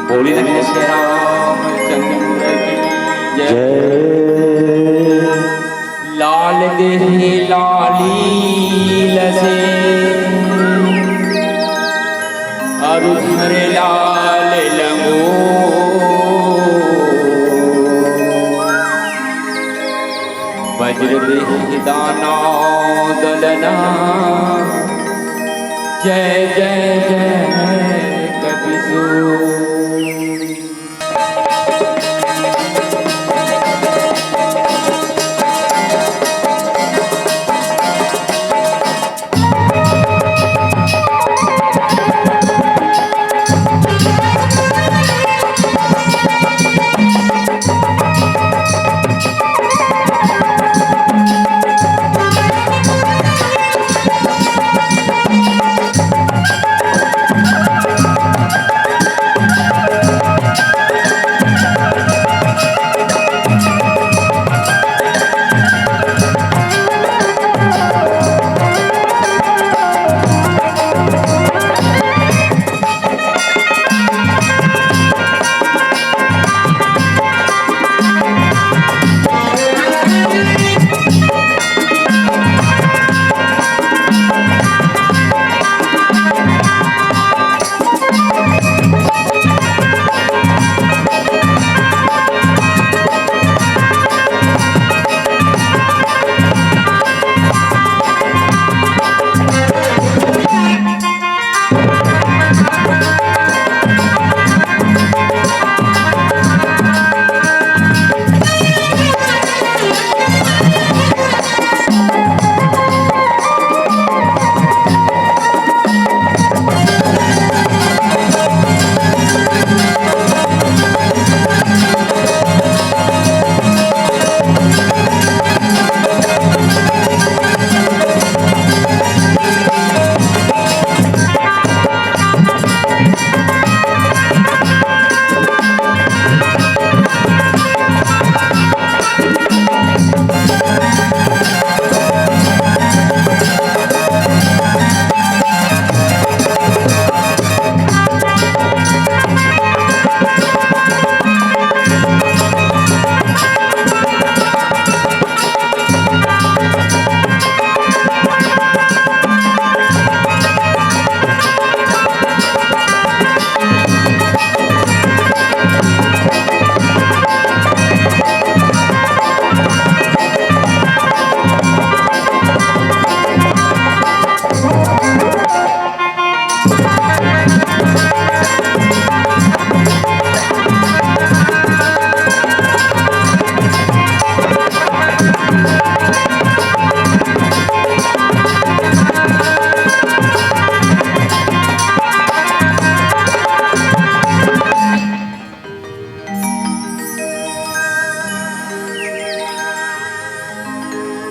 बोली श्री रामचंद्र की जय। लाल देहि लालील से अरुधर लाल लंगो वज्र देहि दाना दलना जय जय जय कपिसो।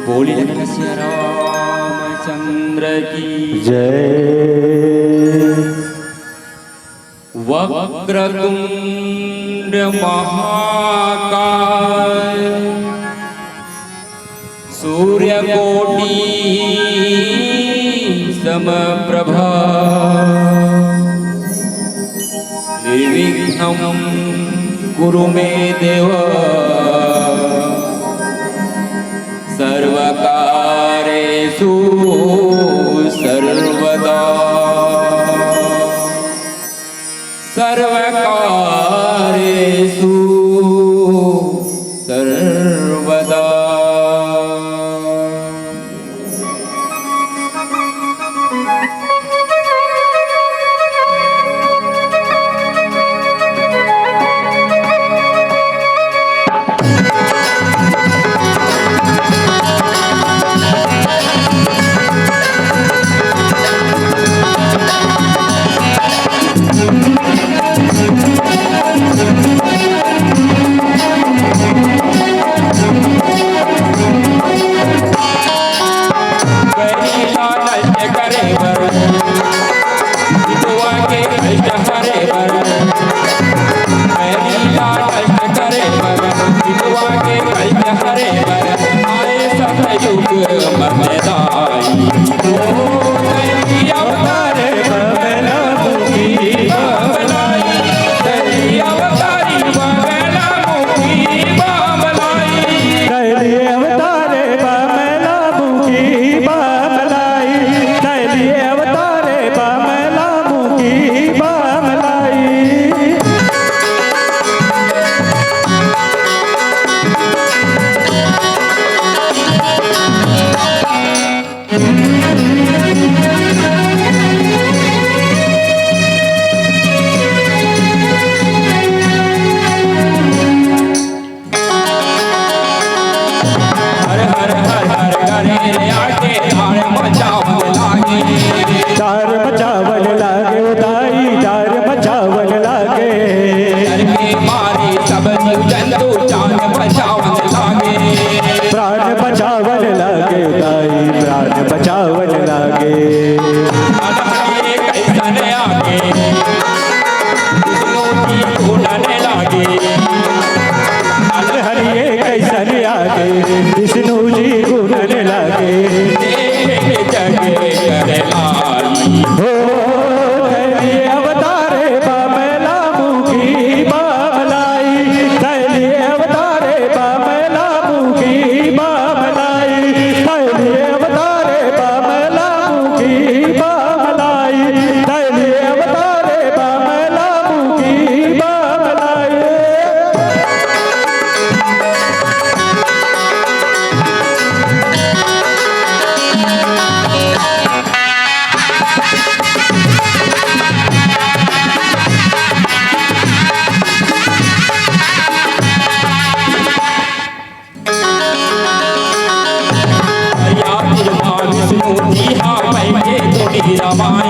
बोली श्री रामचंद्र की जय। वक्रतुंड महाकाय सूर्यकोटि समप्रभा निर्विघ्नं कुरु मे देव सर्वकारेषु सर्वदा सर्वकारेषु सर्वदा।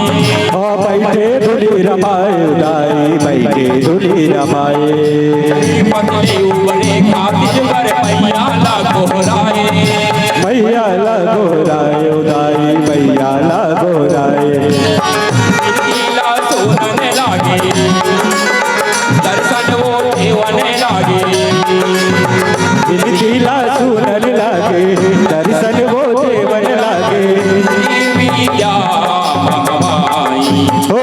बैठे धुली रमाए उदाई बैठे धुली रमाए पतले उबरे खातिर बर मैया लगो राए मैया लगो राय उदाई मैया लगो राय नीला सोनने लागे दर्शन वो देवने लागे नीला सुनन लागे दर्शन वो देवन लागे विद्या भगवाई हो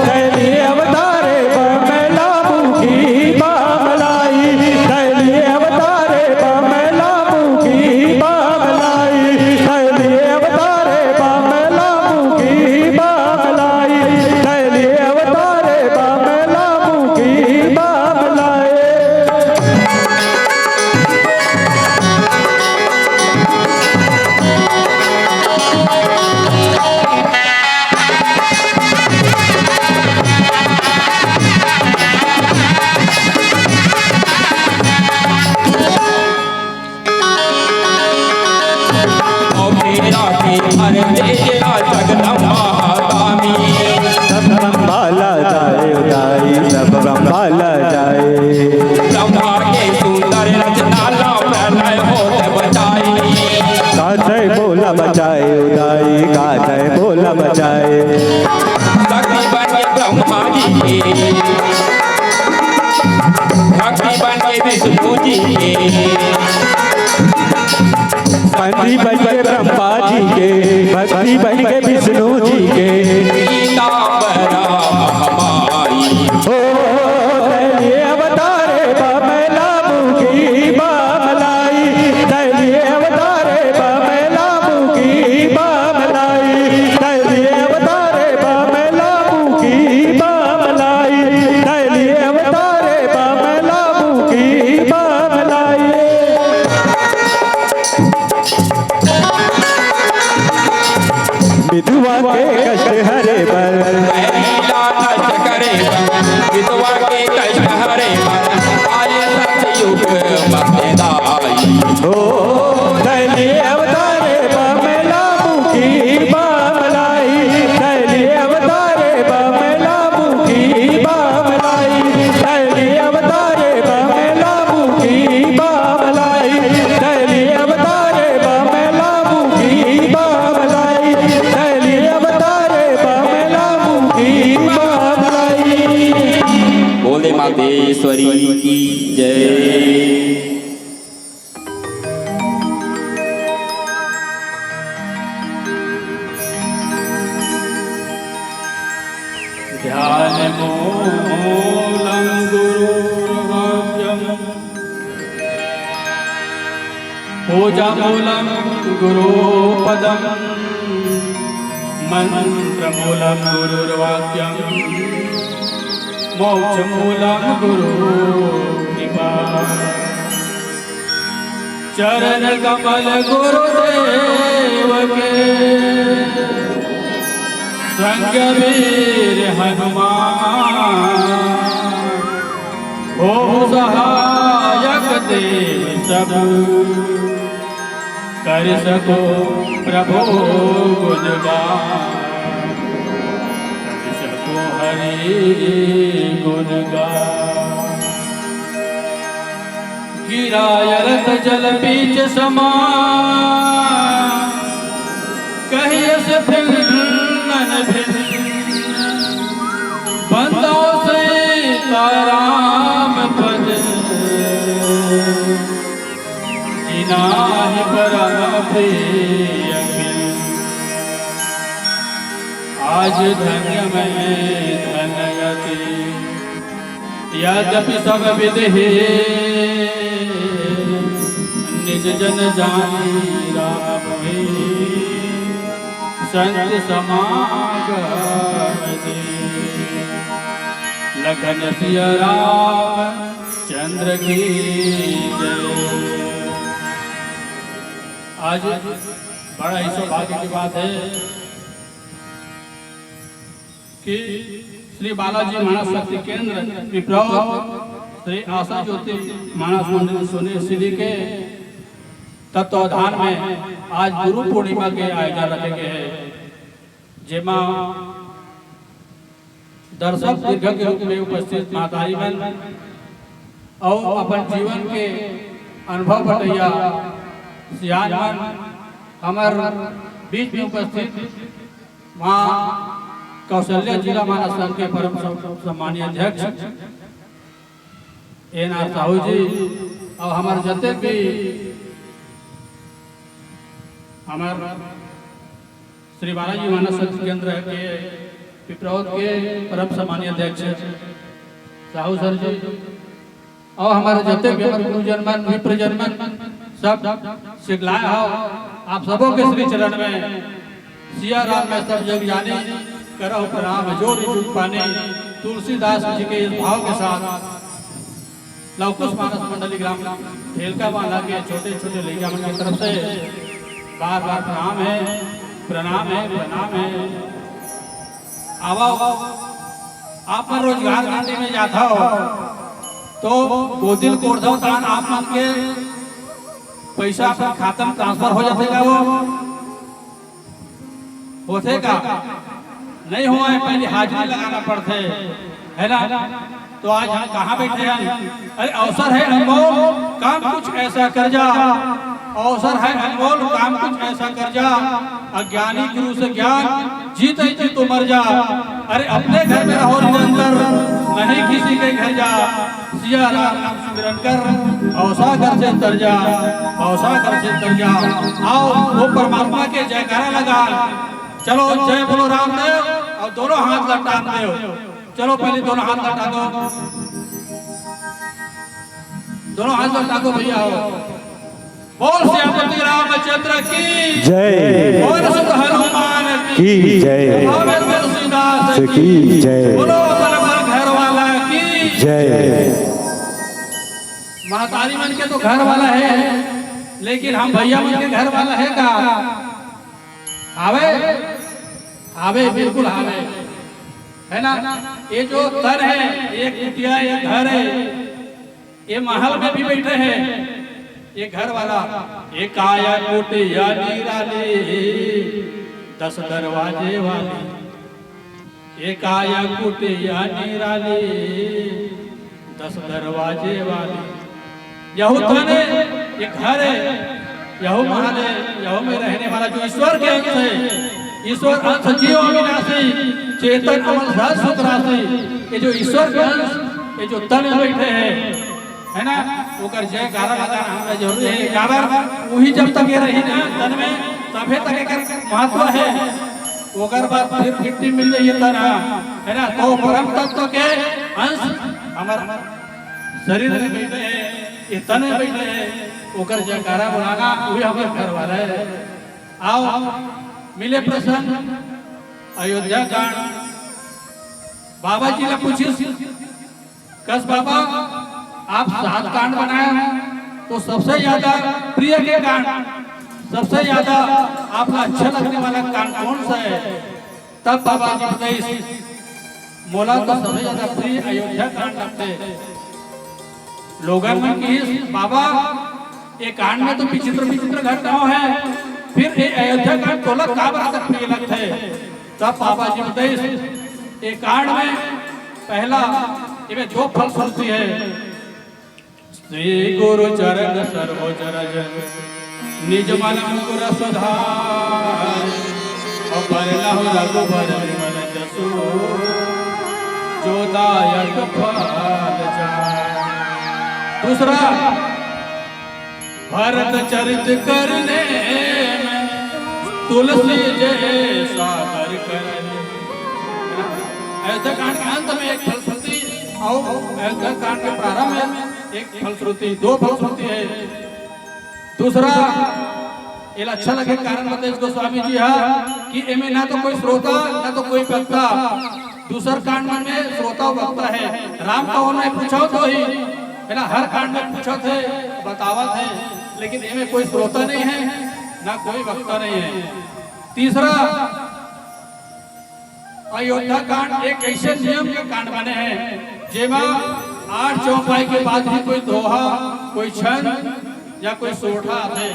दैली अवतारे बमला मुखी बामलाई दैली अवतारे बमला मुखी बामलाई दैली अवतारे बमला मुखी बामलाई दैली अवतारे बमला मुखी बामलाई हर तेरा जगदम्बा स्वामी सब ब्रह्माला जाए उदाई सब ब्रह्माला जाए ब्रह्मा के सुंदर रचना लाओ प्रलय होत बचाई काथे बोला बचाए उदाई काथे बोला बचाए शक्ति बन के ब्रह्मा जी के शक्ति बन के विष्णु जी के भक्ति बन के ब्रह्मा जी के भक्ति बन के विष्णु जी के पीतांबरा हमारी ओ दैली अवतारे बमला मुखी बामलाई दैली अवतारे बमला मुखी बामलाई दैली अवतारे बमला मुखी बामलाई दैली अवतारे बमला मुखी बामलाई विधवा के कष्ट हरे बर लीला नष्ट करे विधवा के कष्ट हरे आए सतयुग मध्यदाई ओ दैली अवतारे बमला मुखी बामलाई दैली अवतारे बमला मुखी बामलाई दैली अवतारे बमला मुखी बामलाई दैली अवतारे बमला मुखी बामलाई दैली अवतारे बमला मुखी बामलाई बोले मातेश्वरी की जय। ध्यान मूलं गुरुर्वाक्यं पूजा मूलं गुरुपदं मंत्र मूलं गुरुर्वाक्यं मोक्ष मूलं गुरुकृपा चरण कमल गुरुदेव के संग वीर हनुमान हो सहायक देव सब कर सको प्रभु गुणगान कर सको हरि गुणगान गिराय रथ जल बीच समान कहिए से भिन्न बंदों से ताराम पद जिनाहि परम प्रिय आज धन्य मैं धन्यति यद्यपि सब विधि निज जन जानी राम संत समागम दे लखन सिया राम चंद्र की जय। आज बड़ा ही सौभाग्य की बात है कि श्री बालाजी मानस शक्ति केंद्र विप्लव श्री आशा ज्योति मानस मंदिर सोने श्री के तत्वाधान में आज गुरु पूर्णिमा के आयोजन रखे गए हैं जेमा दर्शक दीर्घ के रूप में उपस्थित माताई बहन और अपन जीवन के अनुभव बटैया सियान हमार बीच में उपस्थित माँ कौशल्या जिला मानस संघ के परम सम्मानीय अध्यक्ष एन आर साहू जी और हमारे जते भी हमारे श्री बालाजी मानस संघ केंद्र के पिपरौद के परम सम्मानीय अध्यक्ष साहू सर जी और हमारे जते भी हमारे गुरुजन मन मित्रजन मन सब सिखलाए हो आप सबों के श्री चरण में सिया राम में सब जग जाने करो प्रणाम जोड़ जुट पाने तुलसीदास जी के इस भाव के साथ लवकुश मानस मंडली ग्राम ठेलका वाला के छोटे छोटे लड़कियां की तरफ से बार बार प्रणाम है प्रणाम है प्रणाम है। आवा आप पर रोजगार घाटी में जाता हो तो गोदिल कोर्धव तान आप मन के पैसा अपन खाता में ट्रांसफर हो जाते का वो होते का नहीं हुआ है, पहले हाजिरी लगाना पड़ते है ना। तो आज हम कहाँ बैठे हैं? अरे अवसर है अनमोल काम कुछ ऐसा कर जा, अवसर है अनमोल काम कुछ ऐसा कर जा, अज्ञानी गुरु से ज्ञान जीते जी तो मर जा। अरे अपने घर में रहो निरंतर नहीं किसी के घर जा, सिया राम नाम सिमरन कर औसा घर से तर जा, औसा घर से तर जा। आओ वो परमात्मा के जयकारा लगा, चलो जय बोलो रामदेव और दोनों हाथ लटा दो। चलो पहले दोनों हाथ लटा दो, दोनों हाथ लटा दो भैया। बोल श्यामपति रामचंद्र की जय, बोल सुत हनुमान की जय, बोलो तुलसीदास की जय, बोलो घर वाला की जय। महतारी मन के तो घर वाला है, लेकिन हम भैया मन के घर वाला है का? आवे आवे बिल्कुल आवे है ना। ये जो तन है एक कुटिया एक घर है, ये महल में भी बैठे हैं, ये घर वाला एक आया कुटिया निराले 10 दरवाजे वाली, एक आया कुटिया निराले 10 दरवाजे वाली। यहू तन है ये घर है, यहू महल है, यहू में रहने वाला जो ईश्वर के अंश है, ईश्वर अंश जीव अविनाशी चेतन अमल राज सुखरासी, ये जो ईश्वर के अंश ये जो तन में बैठे हैं है ना, वो कर जयकारा लगाना हमारा जरूरी है। काबर वही जब तक ये रही ना तन में तभी तक एक महत्व है, ओकर बाद फिर मिट्टी मिल जाए ये तन है ना। तो परम तत्व के अंश हमारा शरीर में बैठे हैं, ये तन में बैठे हैं, ओकर जयकारा बुलाना वही हमारे घर वाला है। आओ मिले प्रसन्न अयोध्या कांड। बाबा जी ने पूछी कस बाबा आप 7 कांड बनाए तो सबसे ज्यादा प्रिय के कांड, सबसे ज्यादा आपको अच्छा लगने वाला कांड कौन सा है? तब बाबा जी बताइए मोला तो सबसे ज्यादा प्रिय अयोध्या कांड लगते। लोगों में की बाबा ये कांड में तो विचित्र विचित्र घटनाओं है, फिर ये अयोध्या कांड तोला का बराबर प्रिय लगता है। तब बाबा जी बताइए ये कांड में पहला इनमें 2 फलश्रुति है। श्री गुरु चरण सरोज रज निज मन मुकुर सुधार, और परलहु रघुबर विमल जसु जो दायक फल जाय। दूसरा भरत चरित करने में तुलसी जय सागर करने। अयोध्या कांड के अंत में एक फलश्रुति और अयोध्या कांड के प्रारंभ में एक फलश्रुति, 2 फलश्रुति है। दूसरा ये अच्छा लगे कारण बताइए इसको स्वामी जी कि इनमें ना तो कोई श्रोता ना तो कोई वक्ता। दूसरा कांड में श्रोता वक्ता है, राम का उन्होंने पूछा तो ही है ना, हर कांड में पूछा थे बतावत है, लेकिन इनमें कोई श्रोता नहीं है ना कोई वक्ता नहीं है। तीसरा अयोध्या कांड एक ऐसे नियम के कांड बने हैं जेमा 8 चौपाई के बाद भी कोई दोहा कोई छंद या कोई सोठा है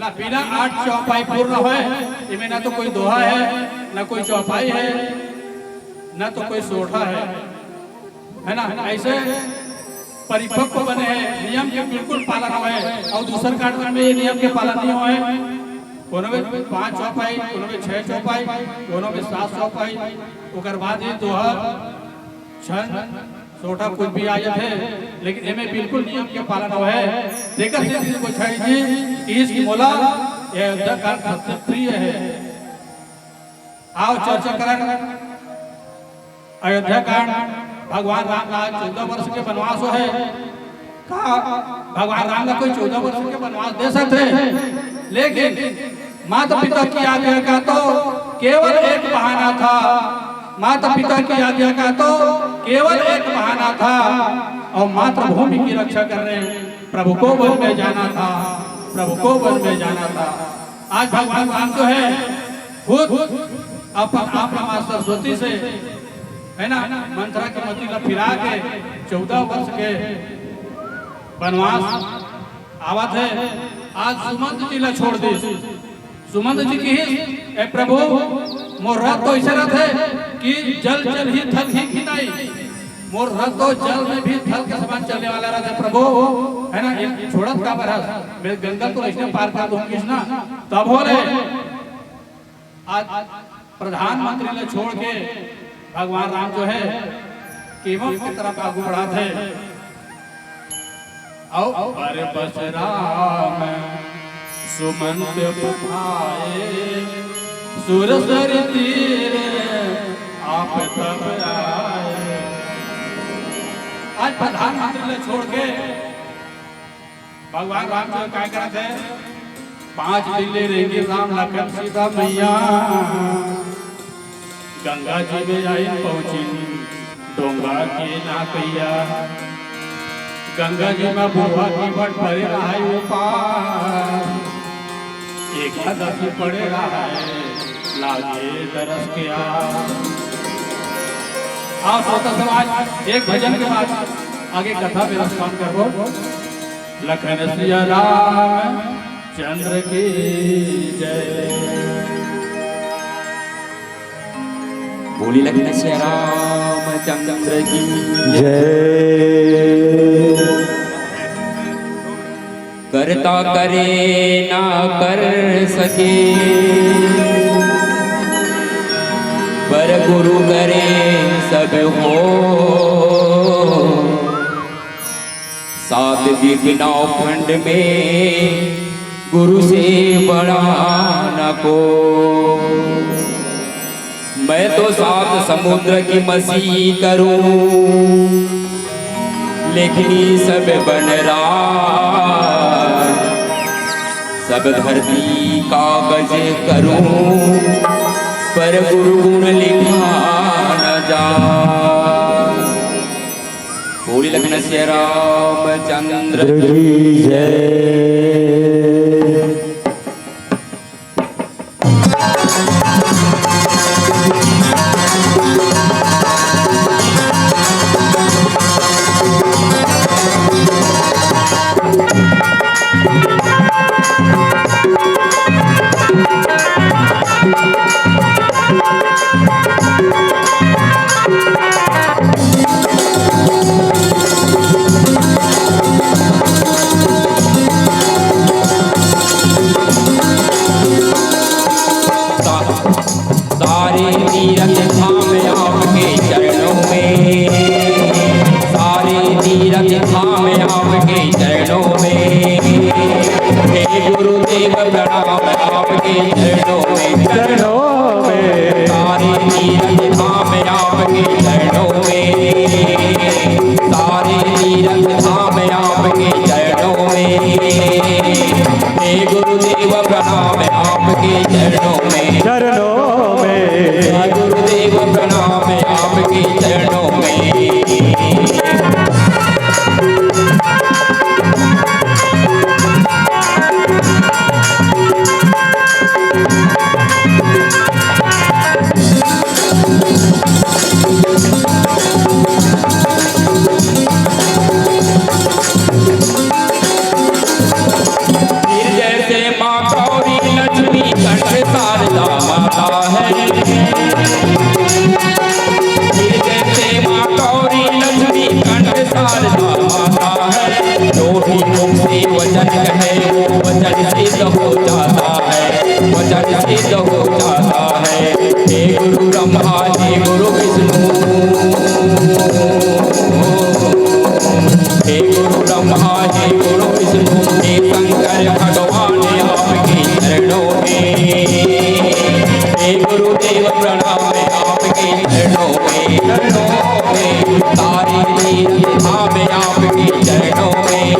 ना, बिना 8 चौपाई पूर्ण होए इनमें ना तो कोई दोहा है ना कोई चौपाई है। न तो कोई सोठा है ना, ऐसे परिपक्व बने हैं, नियम के बिल्कुल पालन है। और दूसर कार्ड में ये नियम के पालन नहीं हुए, कोनो में 5 चौपाई, कोनो में 6 चौपाई, कोनो में 7 चौपाई, उकर बाद ये दोहर छन सोठा कुछ भी आयत है, लेकिन इनमें बिल्कुल नियम के पालन हुआ है। देखकर से को छाई जी इसकी मोला ये अयोध्या का सबसे प्रिय है। आओ चर्चा करें अयोध्या कांड। भगवान राम का 14 वर्ष के वनवास है। कहा भगवान राम का कोई 14 वर्ष के वनवास दे सकते, लेकिन माता पिता की आज्ञा का तो केवल एक बहाना था। माता पिता की आज्ञा का तो केवल एक बहाना था, और मातृभूमि की रक्षा करने प्रभु को वन में जाना था, प्रभु को वन में जाना था। आज भगवान राम जो है खुद अपना माँ सरस्वती से है ना मंत्रा के मती फिरा के 14 वर्ष के वनवास आवत है। आज सुमंत जी ला छोड़ दी। सुमंत जी की ही प्रभु मोर रथ तो ऐसे रथ है कि जल जल ही थल ही नहीं, मोर रथ तो जल में भी थल के समान चलने वाला रथ है प्रभु, है ना। एक छोड़त का बरस मेरे गंगा तो ऐसे पार कर दूंगी ना, तब हो रहे। आज प्रधानमंत्री ने छोड़ के भगवान राम जो है केवल की तरफ आगू बढ़ाते हैं। अरे बस राम सुमंत बुझाए सुरसर तीर आप तब आए। आज प्रधानमंत्री ने छोड़ के भगवान राम जो क्या करते हैं, 5 दिन ले रहेंगे राम लखन सीता मैया। गंगा जी में आई पहुंची डोंगा के नाकैया, गंगा जी में बुढ़वा की बट पड़े रहा है पार, एकादशी पड़े रहा है लागे दरस के आओ श्रोता समाज एक भजन के बाद आगे कथा में रसपान करो। लखन सिया राम चंद्र की जय। बोली लखन सिया राम चंद्र की जय। करता करे ना कर सके, पर गुरु करे सब हो। 7 दिखना खंड में गुरु से बड़ा न को। मैं तो 7 समुद्र की मसी करूं, लेकिन सब बन रहा, सब धरती कागज करूं, पर गुरु गुण लिखा न जा। बोली लखन सिया राम चंद्र की जय। ब्रह्मा हे गुरु विष्णु, हे गुरु ब्रह्मा हे गुरु विष्णु, हे शंकर भगवान आपके चरणों में, हे गुरुदेव प्रणाम आपके चरणों में, सारे तीर्थ धाम आपके चरणों में,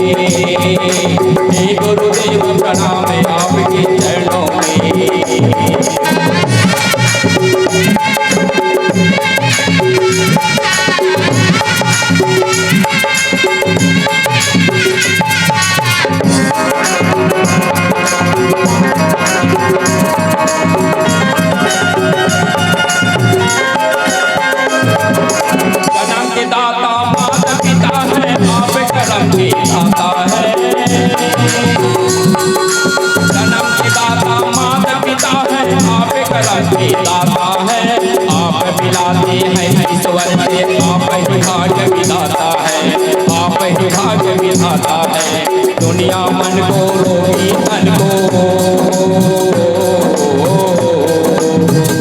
हे गुरुदेव प्रणाम आपके चरणों में। दाता है आप मिलाते हैं ईश्वर से, आप ही भाग्य विधाता है, आप ही भाग्य विधाता है। दुनिया मन को रोगी तन को,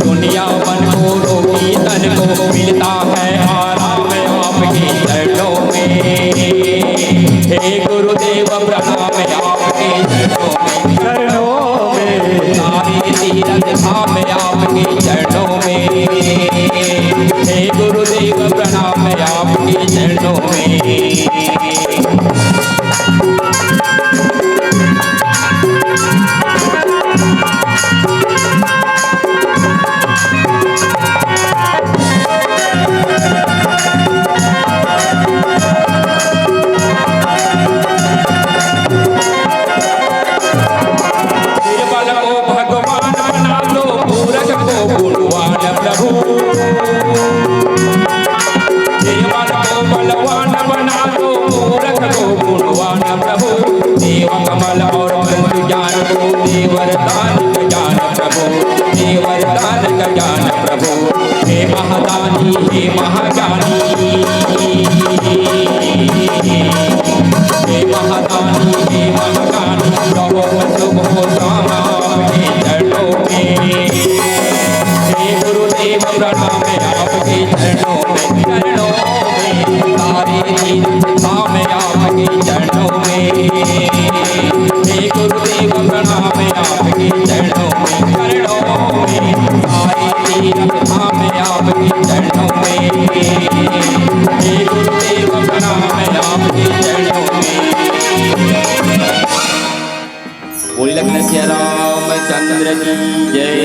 दुनिया मन को रोगी तन को मिलता है आराम आपके चरणों में, हे गुरुदेव प्रणाम आपके चरणों में, सारे तीर्थ धाम आपके चरणों में, हे गुरुदेव प्रणाम आपके चरणों में। हे महादानी हे महाज्ञानी, हे महादानी हे महाज्ञानी, रहो शुभ हो श्याम आपके चरणों में, हे गुरुदेव प्रणाम आपके चरणों में, सारे तीर्थ धाम आपके चरणों में, हे गुरुदेव प्रणाम आपके चरणों में, सारे तीर्थ धाम आपके चरणों में, हे गुरुदेव प्रणाम आपके चरणों में। बोल लखन सिया रामचंद्र की जय।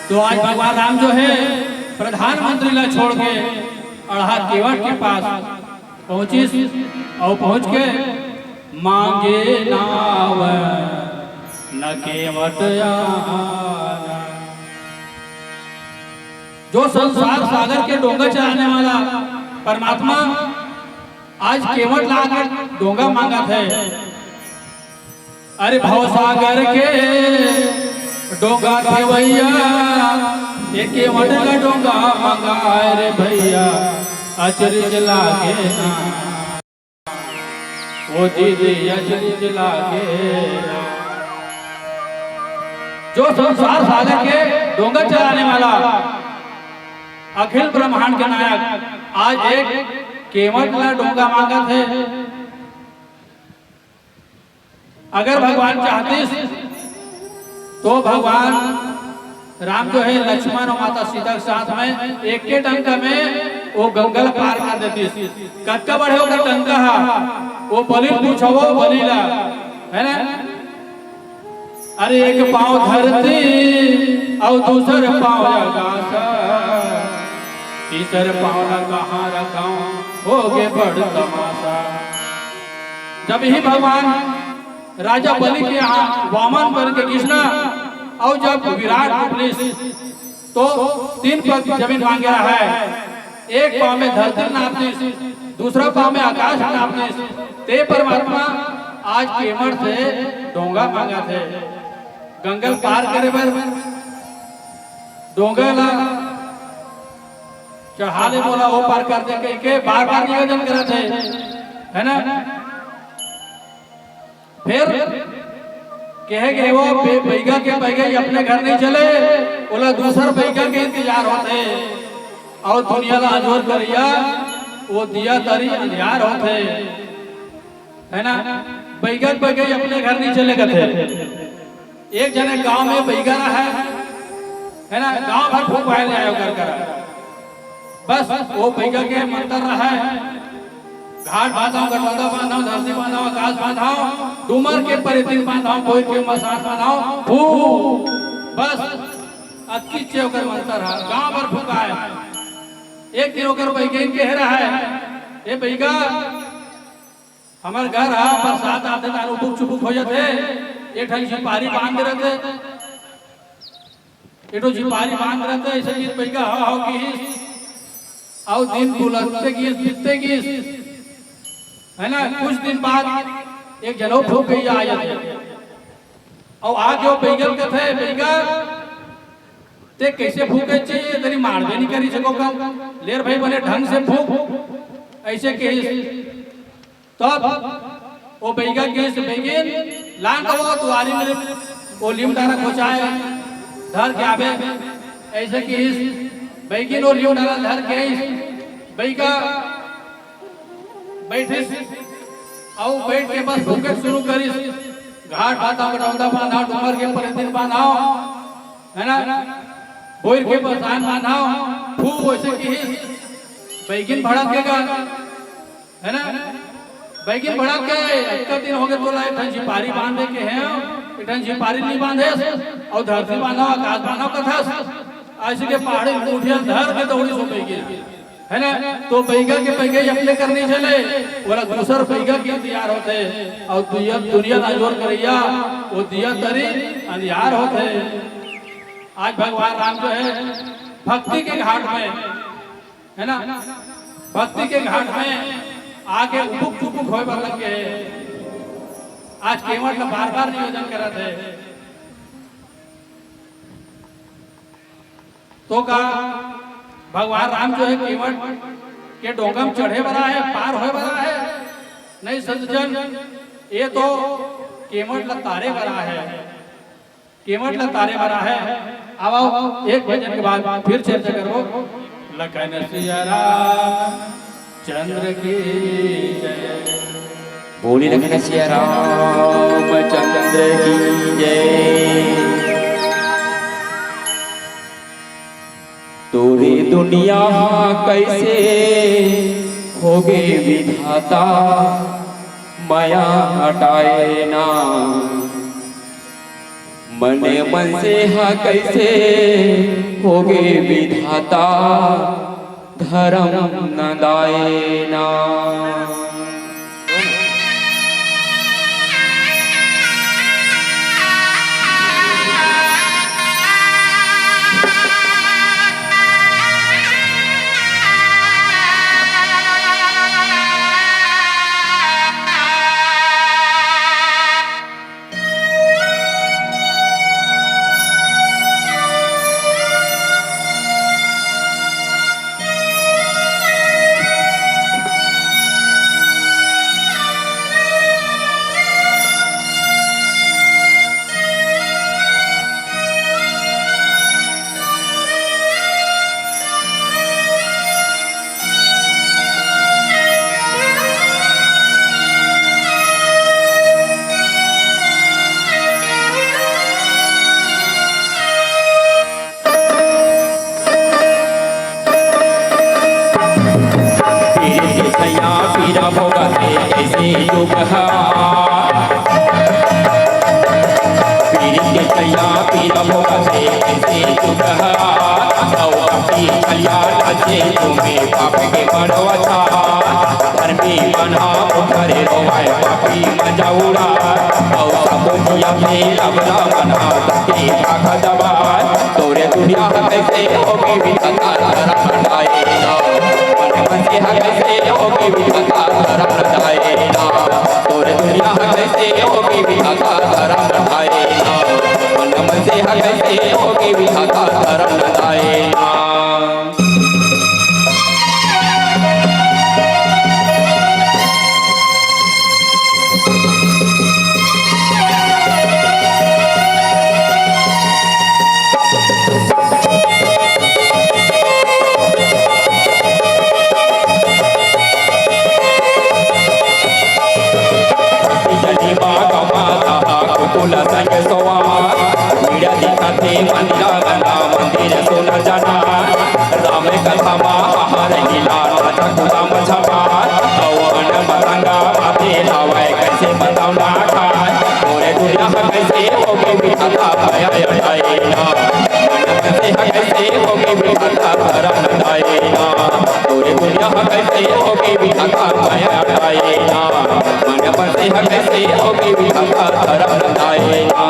तो आज भगवान राम जो है प्रधानमंत्री ला छोड़ के अढ़ा केवट के पास पहुंचिस और पहुंच के मांगे नाव न केवट आना। जो संसार सागर के डोंगा चलाने वाला परमात्मा आज केवट लाकर डोंगा मांगा थे। अरे भव सागर के डोंगा थे भैया, ये केवट का डोंगा मांगा रे भैया, अचरज लागे ना वो दीदी अचरज लागे। जो संसार सागर के डोंगा चलाने वाला अखिल ब्रह्मांड के नायक आज एक केवट का डोंगा मांगा थे। अगर भगवान चाहते तो भगवान राम जो है लक्ष्मण और माता सीता के साथ में एक के टंका में वो गंगल पार कर देती। कटका बढ़े होगा टंका वो बलि पूछो वो बलिला है ना। अरे एक पाँव धरती और दूसर पाँव आकाश, तीसर पाँव न कहाँ रखाऊं हो गे बड़ तमाशा। जब ही भगवान राजा बलि के यहाँ वामन बन के कृष्णा और जब विराट पुलिस तो 3 पग जमीन मांग रहा है। एक पाँव में धरती नापनी, दूसरा पाँव में आकाश नापनी। ते परमात्मा आज केवट से डोंगा मांगा थे। गंगल पार करे बर डोंगा ला चढ़ाने बोला वो पार कर दे के बार बार निवेदन करे थे है ना। फिर कहे कि वो बैगा के बैगे अपने घर नहीं चले, बोला दूसर बैगा के इंतजार होते और दुनिया का अजोर करिया वो दिया तरी अंधियार होते, है ना। बैगा बैगे अपने घर नहीं चले गए। एक जने गांव में बैगा है ना, गांव भर फूक आए आयो कर बस वो बैगा के मंत्र रहा है, घाट बांधाओ, गटौदा बांधाओ, धरती बांधाओ, आकाश बांधाओ, डूमर के परिधि बांधाओ, कोई के मसान बांधाओ, फू बस अक्की चौकर मंत्र है, गांव भर फूका है। एक दिन होकर बैगे कह रहा है, ये बैगा हमारे घर आ बरसात आते तार उबुक चुबुक हो जाते, एक ठन झिपारी बांध रहते, एटो झिपारी बांध रहते, ऐसे चीज बैगा हो की और दिन बुलते की बीतते की, है ना। कुछ दिन बाद एक जनौ फूक गई आ जाते और आज जो बैगल के थे बैगा ते कैसे फूके चाहिए तेरी मार भी नहीं करी सको कम लेर भाई बोले ढंग से फूक ऐसे के तब वो बैगा के बैगेन लान का वो तुआरी में वो लिमडारा खोचाए धर के आवे, ऐसे कि बैगिन और लिमडारा धर के बैगा बैठे और बैठ के बस फूके शुरू करी, घाट बांधा, गटौदा बांधा, डूमर के परिधि बांधाओ, है ना, बोर के बसान बांधाओ, फू वैसे की बैगिन भड़केगा, है ना। बैगिन भड़क के एक दिन हो गए तो लाए ठन झिपारी बांधे के हैं, ठन झिपारी नहीं बांधे और धरती बांधा, आकाश बांधा कथा ऐसे के पहाड़ी उठिया धर के दौड़ी सो बैगिन, है ना। तो बैगा के बैगे अपने करने चले, बोला दूसर बैगा के इंतजार होते और दुनिया का जोर करैया वो दिया तरी अंधियार होते। आज भगवान राम जो है भक्ति के घाट में, है ना, भक्ति के घाट में आके उपुक चुपुक होए पर लग गए। आज केवट बार बार निवेदन कर रहे थे तो का भगवान राम जो है केवट के डोंगम चढ़े बना है, पार होए बना है नहीं सज्जन, ये तो केवट लतारे बना है, केवट लतारे बना है। अब आओ एक भजन के बाद फिर चर्चा करो। लखन सिया राम चंद्र की जय, बोली लखन सिया राम चंद्र की जय। तोरे दुनिया कैसे होगे विधाता, माया हटाए ना मने मन से हा कैसे होगे विधाता, धर्म न दाए ना। तोरे दुनिया कैसे होगी विधाता, धर्म दाए ना मन से कैसे होगी विधाता, धर्म दाए ना। तोरे दुनिया कैसे होगी विधाता, धर्म दाए ना मन से कैसे होगी विधाता, धर्म दाए ना। सोना जाना राम कथा महार गिला कुदाम छपा पवन मतंगा बाते लावे कैसे बताऊं ना खाए तोरे दुनिया कैसे होगी विधाता पाया जाएना कैसे होगी विधाता धर्म जाएना तोरे दुनिया कैसे होगी विधाता पाया जाएना मन पर से कैसे होगी विधाता धर्म जाएना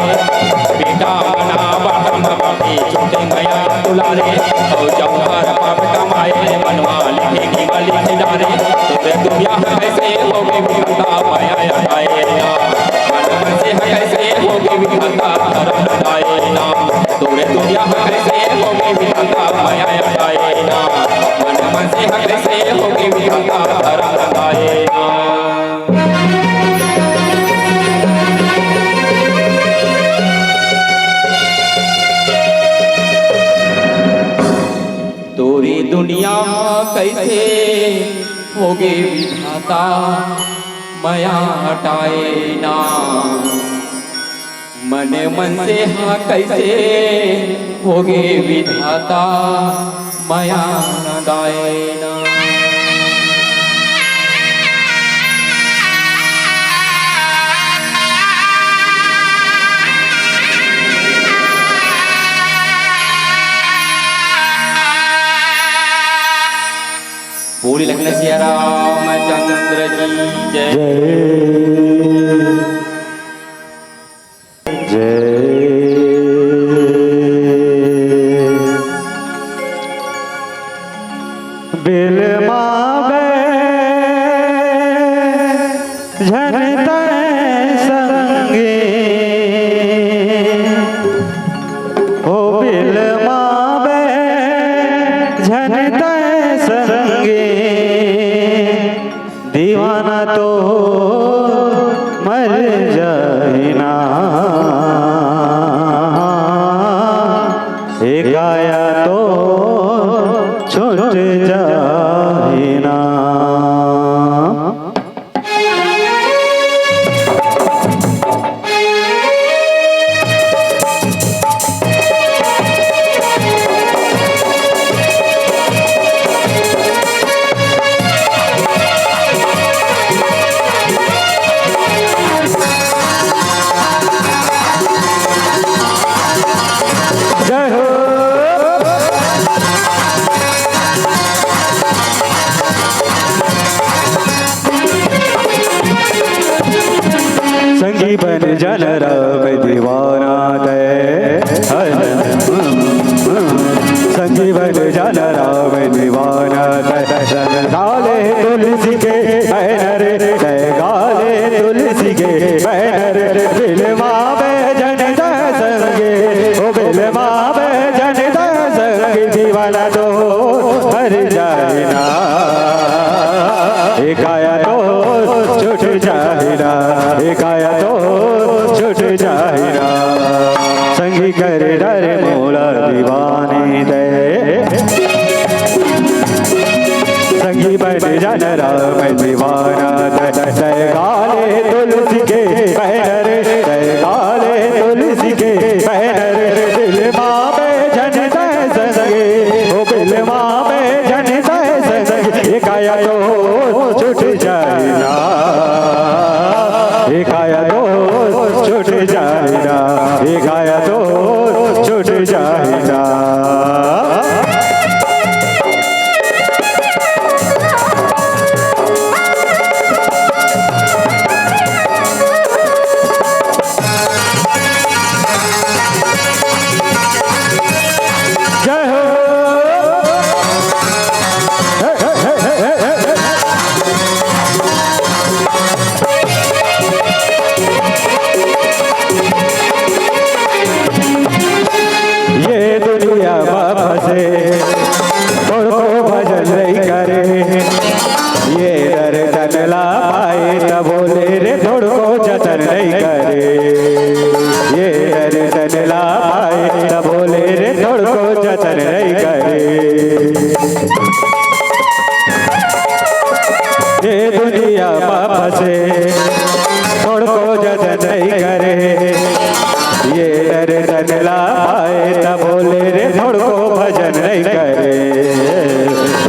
बेटा बना बाटम बाटे छोटे मया दुलारे और जौहर पाप कमाए मनवा लिखेगी वाली डारे तोरे दुनिया कैसे होगी विधाता पाया जाएना मन से कैसे होगी विधाता धर्म जाएना तोरे दुनिया कैसे होगी विधाता पाया जाएना मन से कैसे होगी विधाता धर्म जाएना तोरी दुनिया कैसे होगे विधाता मया हटाए ना मन से हाँ कैसे होगे विधाता मया नदाए ना बोली लखन सिया रामचंद्र की जय बिल मावे झन संगे ओ बिल मावे झन संगे दीवाना तो मर जाइना एक आया तो छूट जाइना बन जन राम दीवाना दे संजीवन जन राम दीवाना दे गाले तुलसी के बैनर जय गाले तुलसी के बैनर बिलवा जन संगे ओ बिलवा जन संगे दीवाना तो हर जाना एक आया तो छूट जाहिरा एक आया तो छूट जाहिरा संगी कर डर मोला दीवानी दे संगी बन जन राम दीवाना दे गाले तुलसी के बैनर दे गाले तुलसी के बैनर दिल जाहिरा। जय हो ये दुनिया वापस थोड़ को भजन नहीं करे, ये दर्द ला पाए तब बोले रे थोड़ को जतन नहीं करे, ये दर्द ला पाए तब बोले रे थोड़ को जतन नहीं करे। ये दुनिया वापस थोड़ को जतन नहीं करे, ये दर्द ला पाए तब बोले रे थोड़ को भजन नहीं करे,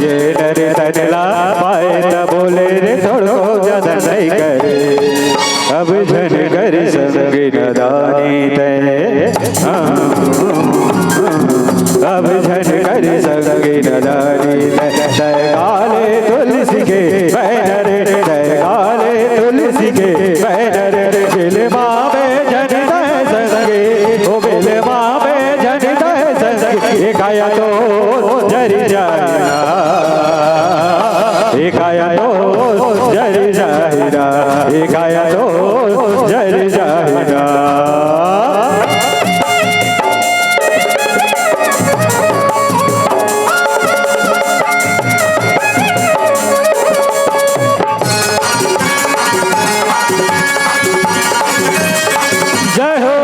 ये दर्द ला पाए तब बोले रे थोड़ को जतन नहीं करे। अब जन कर संगी नदानी ते, अब जन कर संगी नदानी ते, काले तुलसी के बैनर, काले तुलसी के बैनर, बिलमा में जन संगे, ओ बिलमा में जन संगे, एक आया तो जरी जाहिरा, एक आया तो जरी जाहिरा, एक आया तो जरी जाहिरा। जय हो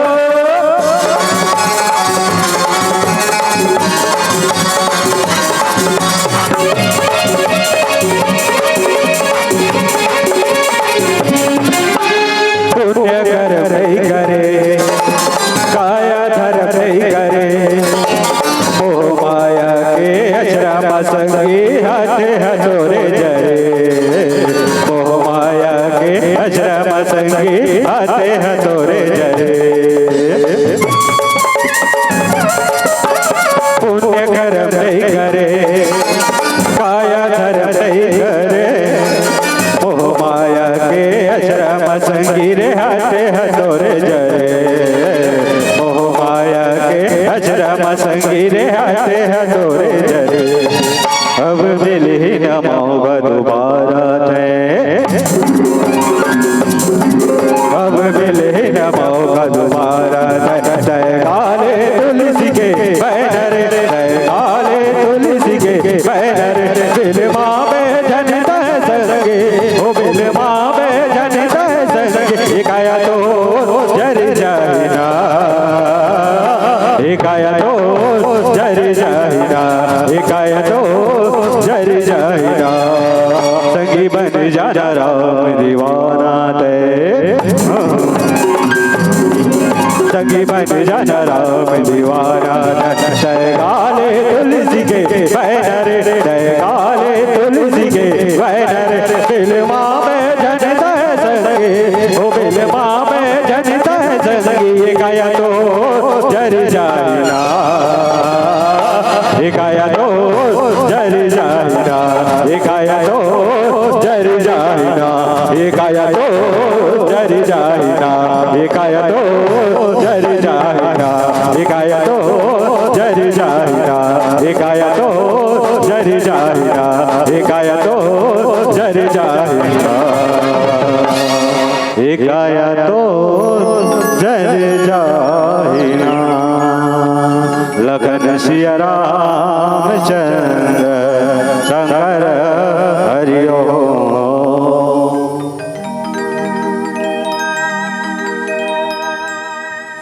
पुण्य कर नहीं करे, काया धर्म नहीं करे, मोह माया के अश्रम संगी हाथे हथोरे जरे, मोह माया के अश्रम संगी हाथे हथोरे जरे। पुण्य कर्म नहीं करे, काया धर्म नहीं करे, मोह माया के अश्रम संगी रे हाथे हथोरे जरे, मोह माया के अश्रम संगी रे हाथे हथोरे जरे। अब मिली न मौका दोबारा थे, अब मिले न मौका दोबारा थे, काले तुलसी के बैनर, काले तुलसी के बैनर, बिलमा में जन संगे, ओ बिलमा में जन संगे, एक आया तो जर जाहिरा, एक आया तो जर जाहिरा, एक आया तो जर जाहिरा। संगी बन जाना राम दीवाना ते, संगी बन जाना राम दीवाना ते, काले तुलसी के बैनर, काले तुलसी के बैनर, बिलमा में जन संगे, ओ बिलमा में जन संगे, एक आया तो जर जाहिरा, एक आया तो जर जाहिरा, एक आया तो जर जाहिरा, एक आया तो जर जाहिरा, एक आया तो जर जाहिरा, एक आया तो जर जाहिरा, एक आया तो जर जाहिरा, एक आया तो जर जाहिरा, एक आया तो जर जाहिरा। लखन सिया रामचंद्र शंकर हरि ओम।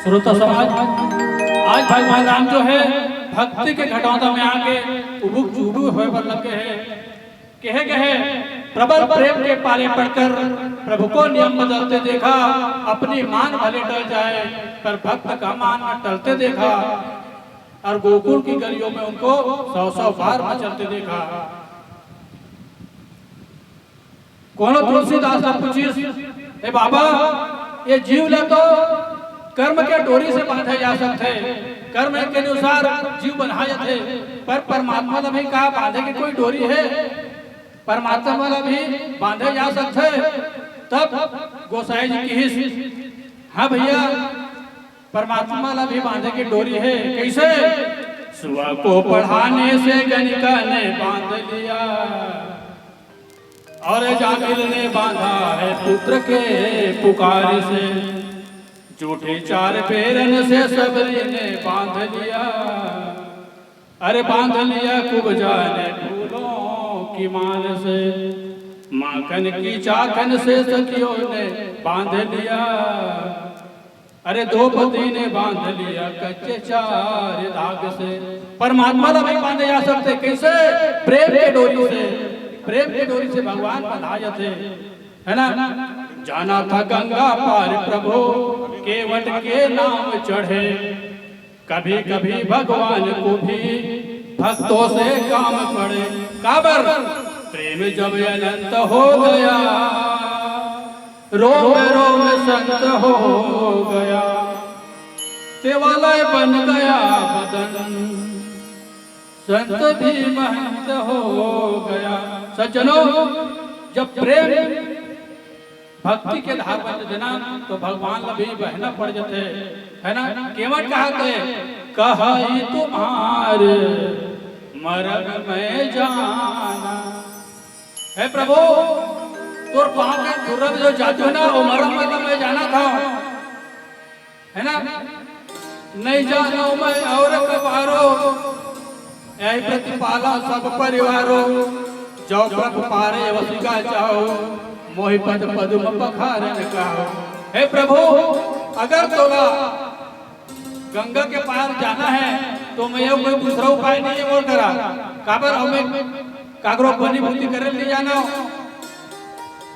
श्रोता समाज, आज भगवान राम जो है भक्ति के घटौता में आके उबुक चुबुक होए पर लगे हैं, कहे प्रबल प्रेम के पाले पड़कर प्रभु को नियम बदलते देखा, अपनी मान भले टल जाए पर भक्त का मान न टलते देखा, और गोकुल की गलियों में उनको 100-100 बार मचलते देखा। कोनो तुलसीदास ने पूछी, बाबा ये जीव ले तो कर्म के डोरी से बांधे जा सकते, कर्म के अनुसार जीव बनाए थे, पर परमात्मा ने भी कहा बांधे की कोई डोरी है, परमात्मा वाला भी बांधे जा सकते। तब गोसाई जी की हिस, हाँ भैया परमात्मा वाला भी बांधे की डोरी है। कैसे? सुबह को पढ़ाने से गणिका ने बांध लिया, और जामिल ने बांधा है पुत्र के पुकार से, झूठे चार पेरन से सबरी ने बांध लिया, अरे बांध लिया कुब्जा ने फूलों की मान से, माखन की चाखन से सखियों ने बांध लिया, अरे द्रौपदी ने बांध लिया कच्चे चार धाग से। परमात्मा ने भी बांधे जा सकते। कैसे? प्रेम के डोरी से, प्रेम की डोरी से भगवान बंधाए थे, है ना। जाना था गंगा पार प्रभु केवट के नाम चढ़े, कभी कभी भगवान को भी भक्तों से काम पड़े। काबर प्रेम जब अनंत हो गया, रोम रोम संत हो गया, देवालय बन गया बदन, संत भी महंत हो गया। सज्जनों, जब प्रेम भक्ति के धार बन देना तो भगवान भी बहना पड़ जाते, है ना। केवट कहते कही तुम्हारे मरग में जाना, है प्रभु तोर पाँव के दुर्ग जो जादू है ना वो मरग में जाना था, है ना। नहीं जानो मैं और कबारो, यही प्रतिपाला सब परिवारों, जो प्रभु पारे वसिका जाओ, मोहि पद पद्म पखारन कहो। हे प्रभु, अगर तोला गंगा के पार जाना है तो मैं कोई दूसरा उपाय नहीं है। और करा काबर हमें कागरो बनी भक्ति करे ले जाना,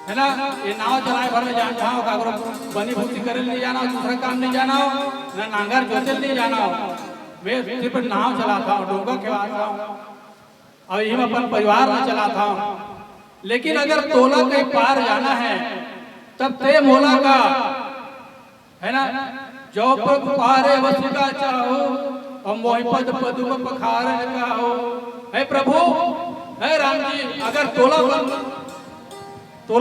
है ना। ये नाव चलाए भर में जाना हो, कागरो बनी भक्ति करे ले जाना, दूसरा काम नहीं जाना हो, ना नांगर जोते नहीं जाना हो। मैं सिर्फ नाव चलाता हूँ, डोंगा खेवाता हूँ, और यही अपन परिवार में चलाता हूँ। लेकिन अगर तोला कहीं पार जाना है तब ते मोला का, है ना। जो प्रभु पारे वसिका चाहो, और मोहि पद पद्म पखारन कहो। हे प्रभु, हे राम जी, अगर तोला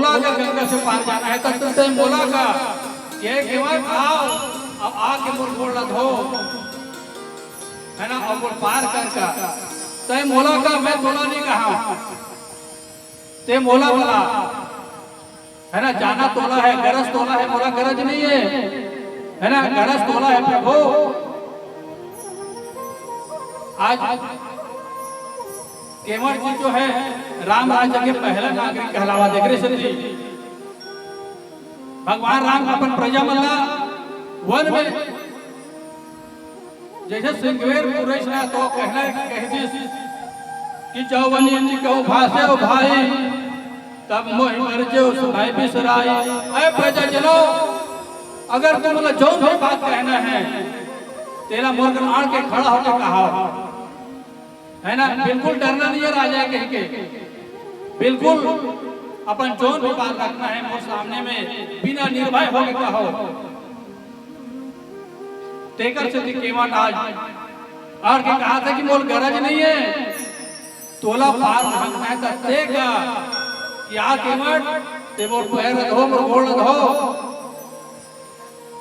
अगर गंगा से पार जाना है तब ते मोला का ये केवल आओ, अब आके मुड़ मोड़ धो, है ना, और मुड़ पार कर का ते मोला का। मैं तोला नहीं कहा, ते मोला बोला, है ना। जाना तोला है, गरज तोला है, मोला गरज नहीं है ना। गरज तोला है प्रभु। आज केवट जी जो है राम राज्य के पहला नागरिक कहलावा दे। कृष्ण जी भगवान राम अपन प्रजा मल्ला वन में जैसे सिंगवेर पुरेश ना तो कहना कहती कि जौवनी जी कहो भाषे ओ भाई, तब मोहि मर जो सुनाई बिसराई। अरे प्रजा जनो, अगर तुम लोग जो भी बात कहना है तेरा मुर्गन आड़ के खड़ा होकर कहा, है ना। बिल्कुल डरना नहीं है राजा कह के, बिल्कुल अपन जो भी बात रखना है मोर सामने में बिना निर्भय होकर कहो। तेकर से केवट आज आड़ के कहा था कि मोर गरज नहीं है, तोला पार भागना है तो तेगा क्या केवट ते मोर पैर धो, मोर गोड़ धो,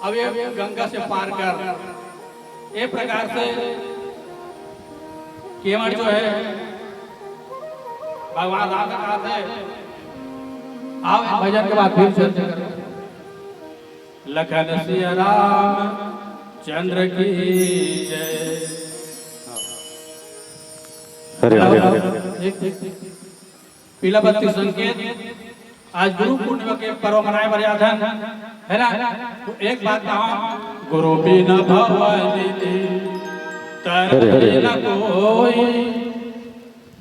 अब ये गंगा से पार कर। ये प्रकार से केवट जो है भगवान राम का कहा है। आओ भजन के बाद फिर चर्चा करें। लखन सिया राम चंद्र की जय। पीला बत्ती संकेत आज गुरु पूर्णिमा के पर्व मनाए मर्यादन, है ना। तो एक बात कहा, गुरु बिना भवनिधि तरहि न कोई,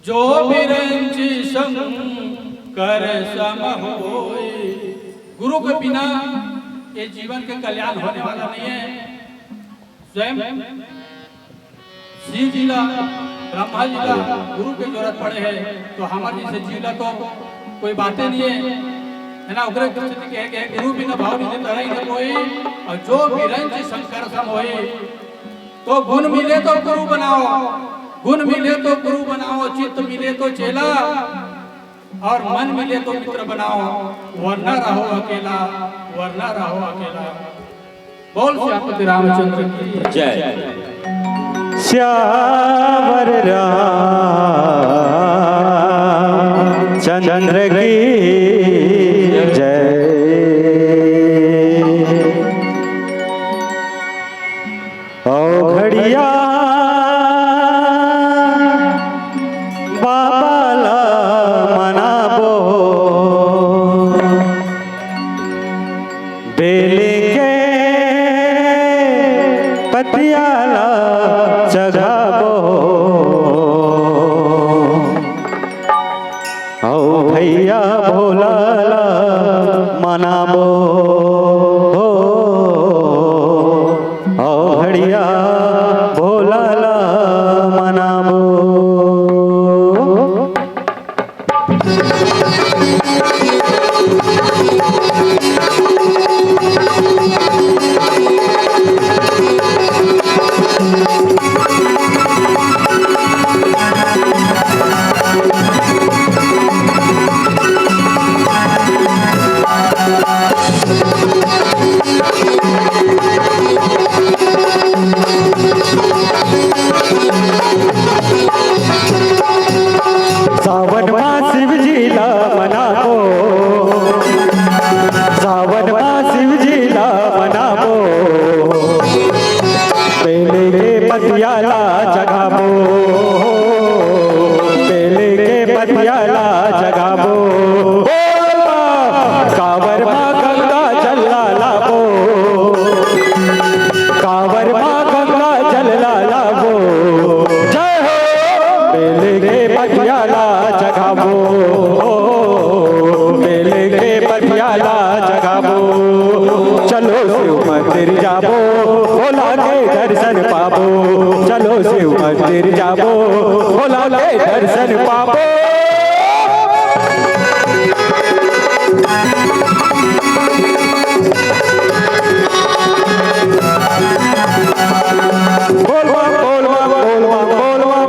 जो बिरंची सम कर सम होई। गुरु के बिना ये जीवन के कल्याण होने वाला नहीं है। स्वयं शिव जी ला, ब्रह्मा जी ला गुरु की जरूरत पड़े है, तो हमारे जैसे जीव ला तो कोई बातें नहीं है ना। उग्र गुरु बिना भाव नहीं तरहि न कोई, और जो बिरंची शंकर सम होई। तो गुण मिले तो गुरु बनाओ, गुण मिले तो गुरु बनाओ, चित्त मिले तो चेला, और मन मिले तो मित्र बनाओ, वरना रहो अकेला, वरना रहो अकेला। बोल श्यामपति रामचंद्र की जय। श्यावर चंद्र की जय। ओ घड़िया बाबाला मनाबो, बेले के पतियाला जगाबो, ओ भैया भोलाला मनाबो, ओ घड़िया भोलाला मनाबो। सावन मां शिव जी ला मनाबो, सावन मां शिव जी ला मनाबो, बेले के पतियाला जगाबो, बेले के पतियाला जगाबो। कांवर मां गंगा जल लाबो, कांवर मां गंगा जल लाबो, जय हो। बेले के पतियाला जगाबो, बेले के पतियाला जगाबो, चलो शिव मंदिर जाबो, भोला के दर्शन पाबो, चलो शिव मंदिर जाबो, भोला के दर्शन पाबो। बोलवा बोलवा बोलवा बोलवा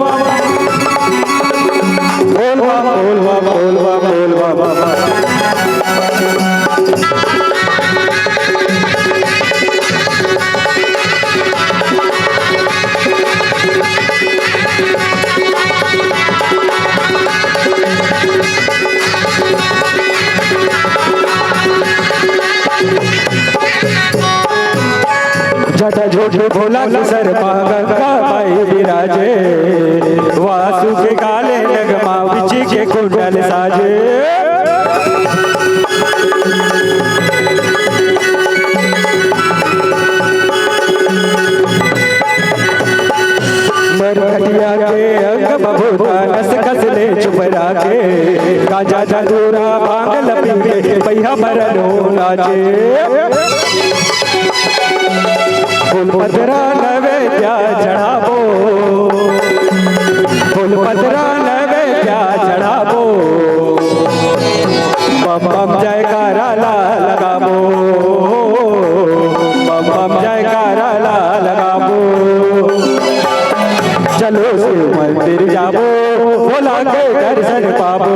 बोलवा बोलवा बोलवा बोलवा। जटा झूठे भोला के सर गंगा माई विराजे, वासु के काले नगमा बिछी के कुंडल साजे। मरघटिया के अंग बभूता नस कसले चुपरा के, गाजा जदूरा भांग लपी के पहिया मरनो नाचे। फूल पतरा नैवेद्या चढ़ाबो, फूल पतरा नैवेद्या चढ़ाबो, बम बम जयकारा ला लगाबो, बम बम जयकारा ला लगाबो। चलो शिव मंदिर जाबो, भोला के दर्शन पाबो,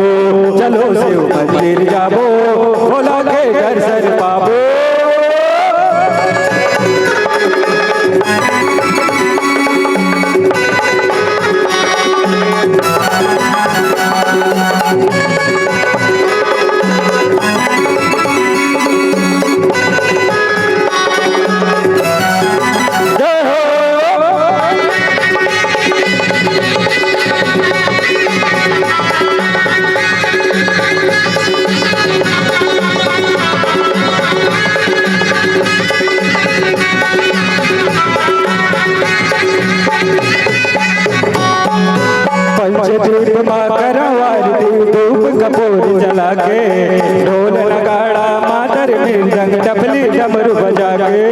चलो शिव मंदिर जाबो, भोला के दर्शन पाबो। पंचदीप माँ करवारती धूप कपूर जला के, ढोल नगाड़ा मादर मृदंग डफली डमरू बजा के।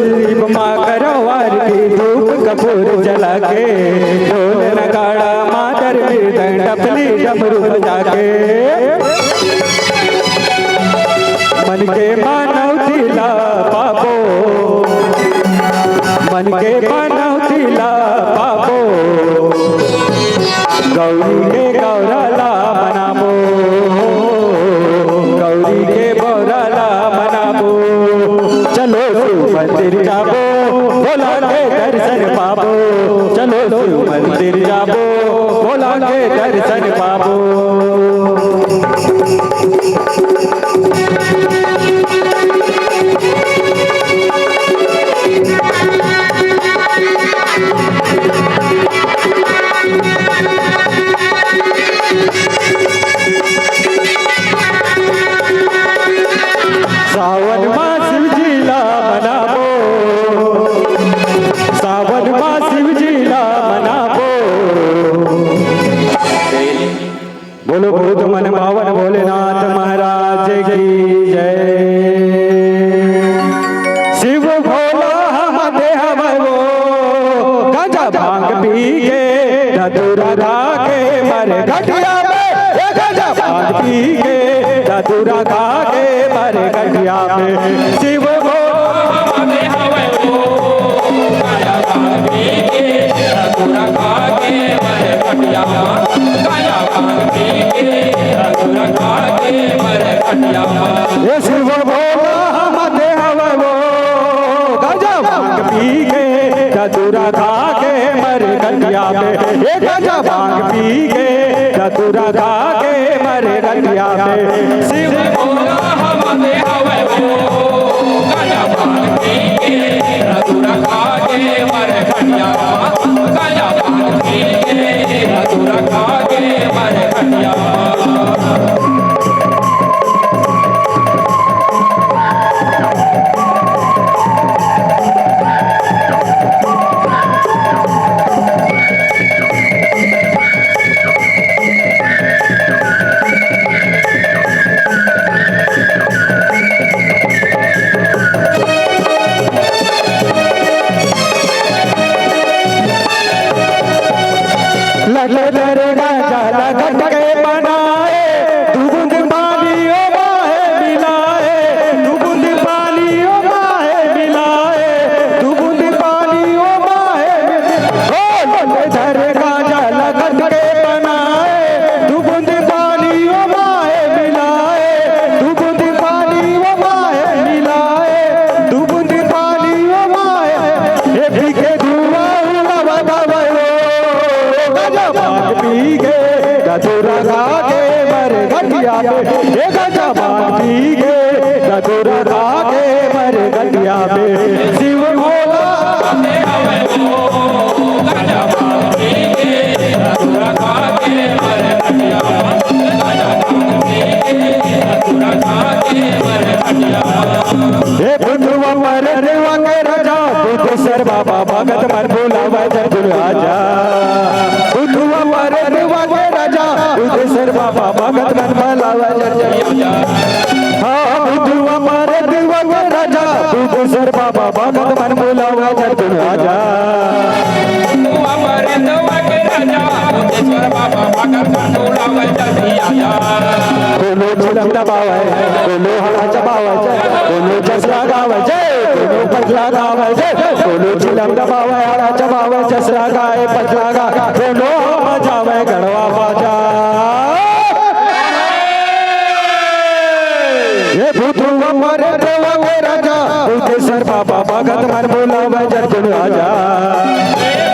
दीप माँ करवारती धूप कपूर जला के, ढोल नगाड़ा मादर मृदंग डफली डमरू बजा मन के मनौतीला पाबो, मन के मनौतीला पाबो, गौरी के गौराला मनाबो, गौरी के गौराला मनाबो। चलो शिव मंदिर जाबो, भोला के दर्शन पाबो, चलो शिव मंदिर जाबो, भोला के दर्शन पाबो। सावन मां शिवजीला मनाबो, सावन मां शिवजीला मनाबो। बोलो भूत मन पावन भोलेनाथ महाराज की जय। शिव भोला हम देह वो, गांजा भांग पी के धतूरा खा के मर घटिया में, गांजा भांग पी के धतूरा खा के मर घटिया में। शिव भोला देह वो, गांजा भांग पी के धतूरा खा के मर घटिया में, गांजा भांग पी के धतूरा खा के मर घटिया में। ये शिव भोला हम देह वो, गांजा भांग पी के धतूरा खा के मर घटिया में। ये गांजा भांग पी के धतूरा खा के मर घटिया में। शिव भोला हम देह वो, गांजा भांग पी के धतूरा खा के मर घटिया में, गांजा भांग पी के धतूरा खा के मर घटिया में। लटर गांजा लगट के बनाए, दू बूंद पानी ओ बाहे मिलाए, दू बूंद पानी ओ बाहे मिलाए, दू बूंद पानी ओ बाहे मिलाए। ओ लटर गांजा लगट के बनाए, दू बूंद पानी ओ बाहे मिलाए, दू बूंद पानी ओ बाहे मिलाए, दू बूंद पानी ओ बाहे। ए पीके धुआं उड़ावा बाबा, गांजा भांग पी के धतूरा खा के मर घटिया में। ये गांजा भांग पी के धतूरा खा के मर घटिया में। शिव भोला गांजा भांग पी के धतूरा खा के मर घटिया में, गांजा भांग पी के धतूरा खा के मर घटिया में। हे बुद्धवा पर देवा के राजा, बुद्धेश्वर बाबा भगत मन भोलावा जय राजा। बुद्धवा पर देवा के राजा, बुद्धेश्वर बाबा भगत मन भोलावा जय। हाँ बुद्धवा पर देवा के राजा, बुद्धेश्वर बाबा भगत मन भोलावा जय राजा। अमर देवा के राजा, बुद्धेश्वर बाबा भगत मन भोलावा जय राजा। बोलो चिलम दबावे, बोलो हरा चबावे जय, बोलो जसरा गावे जय, बोलो पतला गावे जय, बोलो चिलम दबावे हरा चबावे जसरा गाए पतला गा, बोलो बजावे गढ़वा बाजा। ये भूतुआ मरे देवा के राजा, बुद्धेश्वर बाबा भगत मन भोलावा जय राजा।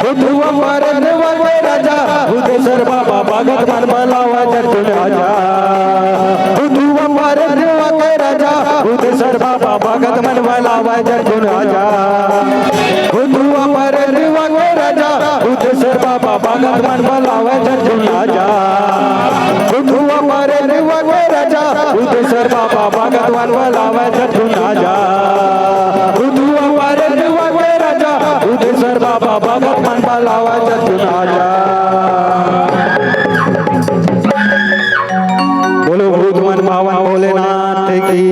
भूतुआ मरे देवा के राजा, बुद्धेश्वर बाबा भगत मन भोलावा जय राजा। भूतुआ मरे देवा के राजा, बुद्धेश्वर बाबा भगत मन भोलावा जय राजा। भूतुआ मरे देवा के राजा, बुद्धेश्वर बाबा भगत मन भोलावा जय राजा। भूतुआ मरे देवा के राजा, बुद्धेश्वर बाबा भगत मन भोलावा जय राजा। भूतुआ मरे देवा के राजा, बुद्धेश्वर बाबा भगत मन भोलावा जय राजा। बोलो भूत मन पावन भोलेनाथ की